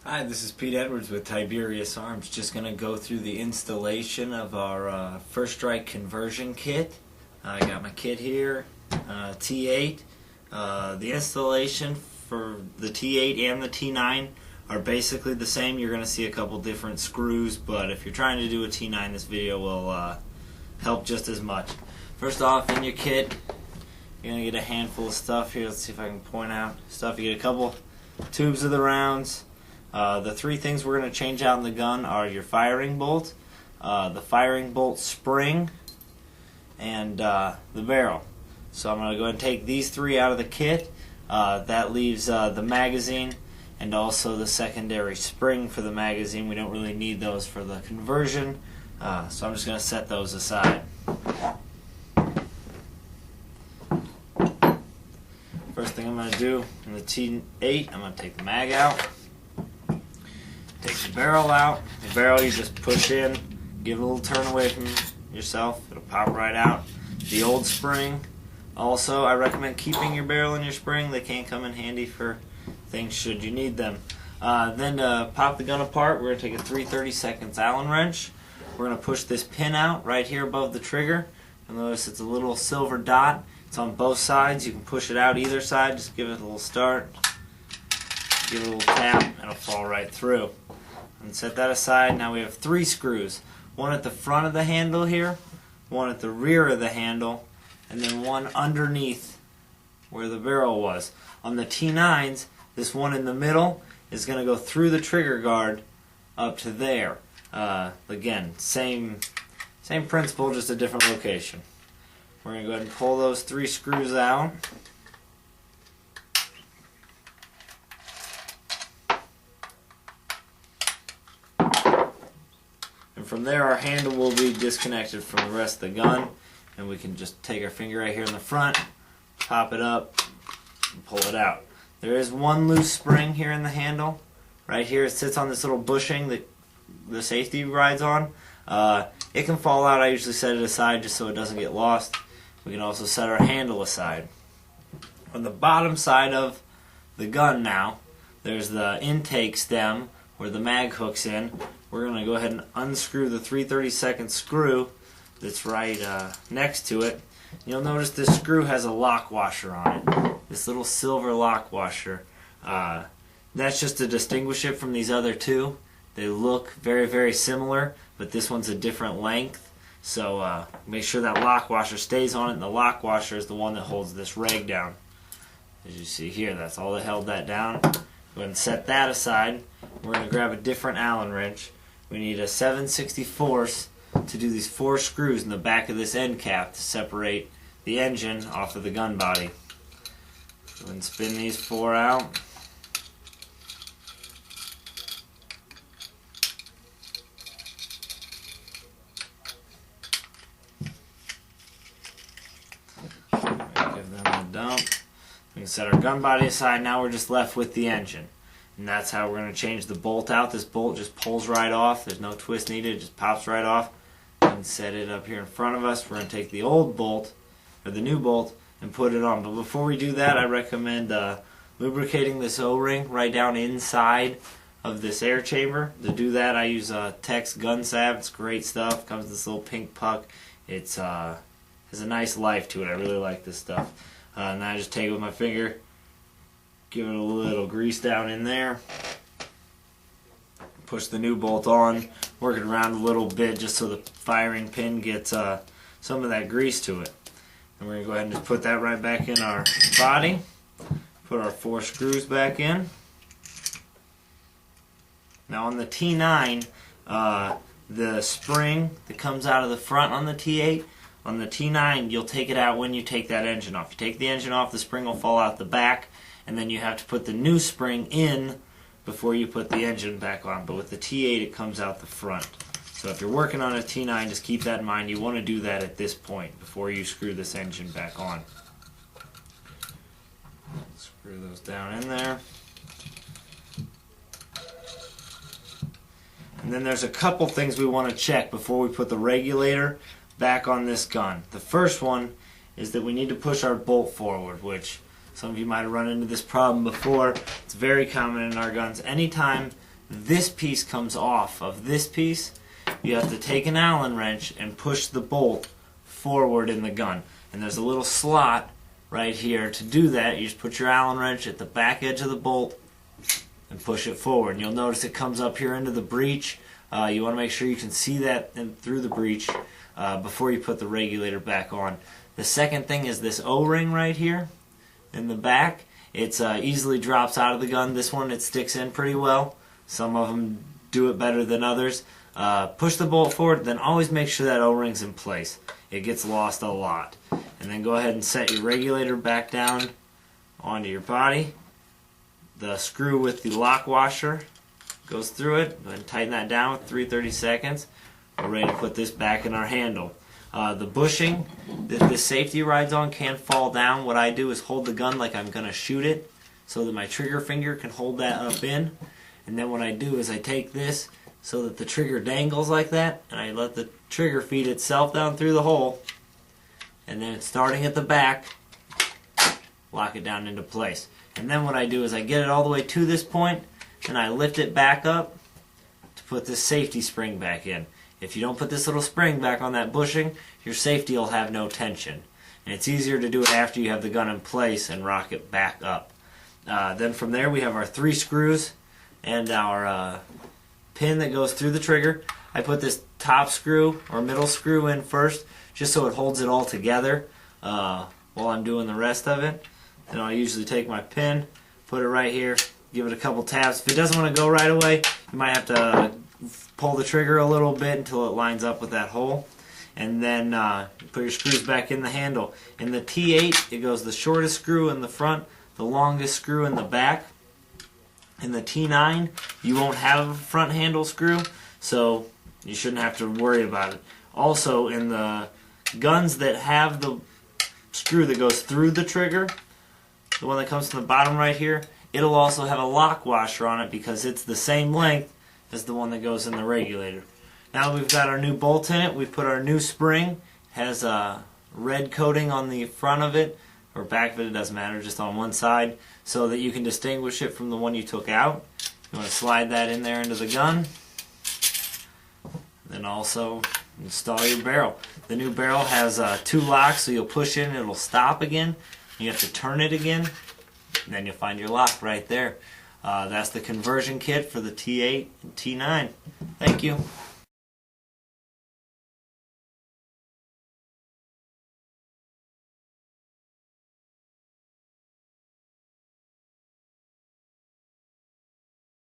Hi, this is Pete Edwards with Tiberius Arms. Just going to go through the installation of our First Strike conversion kit. I got my kit here, T8. The installation for the T8 and the T9 are basically the same. You're going to see a couple different screws, but if you're trying to do a T9, this video will help just as much. First off, in your kit, you're going to get a handful of stuff here. Let's see if I can point out stuff. You get a couple tubes of the rounds. The three things we're going to change out in the gun are your firing bolt, the firing bolt spring, and the barrel. So I'm going to go ahead and take these three out of the kit. That leaves the magazine and also the secondary spring for the magazine. We don't really need those for the conversion, so I'm just going to set those aside. First thing I'm going to do in the T8, I'm going to take the mag out. Take the barrel out. The barrel you just push in, give it a little turn away from yourself. It'll pop right out. The old spring, also I recommend keeping your barrel and your spring. They can come in handy for things should you need them. Then to pop the gun apart, we're going to take a 3/32 Allen wrench. We're going to push this pin out right here above the trigger. You'll notice it's a little silver dot. It's on both sides. You can push it out either side. Just give it a little start. Give it a little tap, and it'll fall right through. And set that aside. Now we have three screws. One at the front of the handle here, one at the rear of the handle, and then one underneath where the barrel was. On the T9s, this one in the middle is going to go through the trigger guard up to there. Again, same principle, just a different location. We're going to go ahead and pull those three screws out. From there, our handle will be disconnected from the rest of the gun, and we can just take our finger right here in the front, pop it up, and pull it out. There is one loose spring here in the handle. Right here, it sits on this little bushing that the safety rides on. It can fall out. I usually set it aside just so it doesn't get lost. We can also set our handle aside. On the bottom side of the gun now, there's the intake stem where the mag hooks in. We're going to go ahead and unscrew the 3/32 screw that's right next to it. You'll notice this screw has a lock washer on it. This little silver lock washer. That's just to distinguish it from these other two. They look very, very similar, but this one's a different length. So make sure that lock washer stays on it, and the lock washer is the one that holds this rag down. As you see here, that's all that held that down. Go ahead and set that aside. We're going to grab a different Allen wrench. We need a 7/64 to do these four screws in the back of this end cap to separate the engine off of the gun body. Go ahead and spin these four out. Give them a dump. We can set our gun body aside. Now we're just left with the engine. And that's how we're going to change the bolt out. This bolt just pulls right off. There's no twist needed. It just pops right off. And set it up here in front of us. We're going to take the old bolt, or the new bolt, and put it on. But before we do that, I recommend lubricating this O-ring right down inside of this air chamber. To do that, I use Tex Gun Salve. It's great stuff. Comes with this little pink puck. It has a nice life to it. I really like this stuff. And I just take it with my finger. Give it a little grease down in there. Push the new bolt on. Work it around a little bit just so the firing pin gets some of that grease to it. And we're going to go ahead and just put that right back in our body. Put our four screws back in. Now on the T9, the spring that comes out of the front on the T8, on the T9 you'll take it out when you take that engine off. You take the engine off, the spring will fall out the back. And then you have to put the new spring in before you put the engine back on. But with the T8, it comes out the front. So if you're working on a T9, just keep that in mind. You want to do that at this point before you screw this engine back on. Screw those down in there. And then there's a couple things we want to check before we put the regulator back on this gun. The first one is that we need to push our bolt forward, which some of you might have run into this problem before. It's very common in our guns. Anytime this piece comes off of this piece, you have to take an Allen wrench and push the bolt forward in the gun. And there's a little slot right here. To do that, you just put your Allen wrench at the back edge of the bolt and push it forward. And you'll notice it comes up here into the breech. You want to make sure you can see that through the breech before you put the regulator back on. The second thing is this O-ring right here in the back. It easily drops out of the gun. This one, it sticks in pretty well. Some of them do it better than others. Push the bolt forward, then always make sure that O-ring's in place. It gets lost a lot. And then go ahead and set your regulator back down onto your body. The screw with the lock washer goes through it. Go ahead and tighten that down with 3/30 seconds. We're ready to put this back in our handle. The bushing that this safety rides on can fall down. What I do is hold the gun like I'm going to shoot it so that my trigger finger can hold that up in. And then what I do is I take this so that the trigger dangles like that, and I let the trigger feed itself down through the hole, and then starting at the back, lock it down into place. And then what I do is I get it all the way to this point, and I lift it back up to put this safety spring back in. If you don't put this little spring back on that bushing, your safety will have no tension. And it's easier to do it after you have the gun in place and rock it back up. Then from there we have our 3 screws and our pin that goes through the trigger. I put this top screw or middle screw in first just so it holds it all together while I'm doing the rest of it. Then I'll usually take my pin, put it right here, give it a couple taps. If it doesn't want to go right away, you might have to pull the trigger a little bit until it lines up with that hole. And then put your screws back in the handle. In the T8, it goes the shortest screw in the front, the longest screw in the back. In the T9, you won't have a front handle screw, so you shouldn't have to worry about it. Also, in the guns that have the screw that goes through the trigger, the one that comes from the bottom right here, it'll also have a lock washer on it because it's the same length as the one that goes in the regulator. Now we've got our new bolt in it. We've put our new spring. It has a red coating on the front of it, or back of it, it doesn't matter, just on one side, so that you can distinguish it from the one you took out. You want to slide that in there into the gun. Then also install your barrel. The new barrel has 2 locks, so you'll push in, it'll stop again. You have to turn it again, and then you'll find your lock right there. That's the conversion kit for the T8 and T9. Thank you.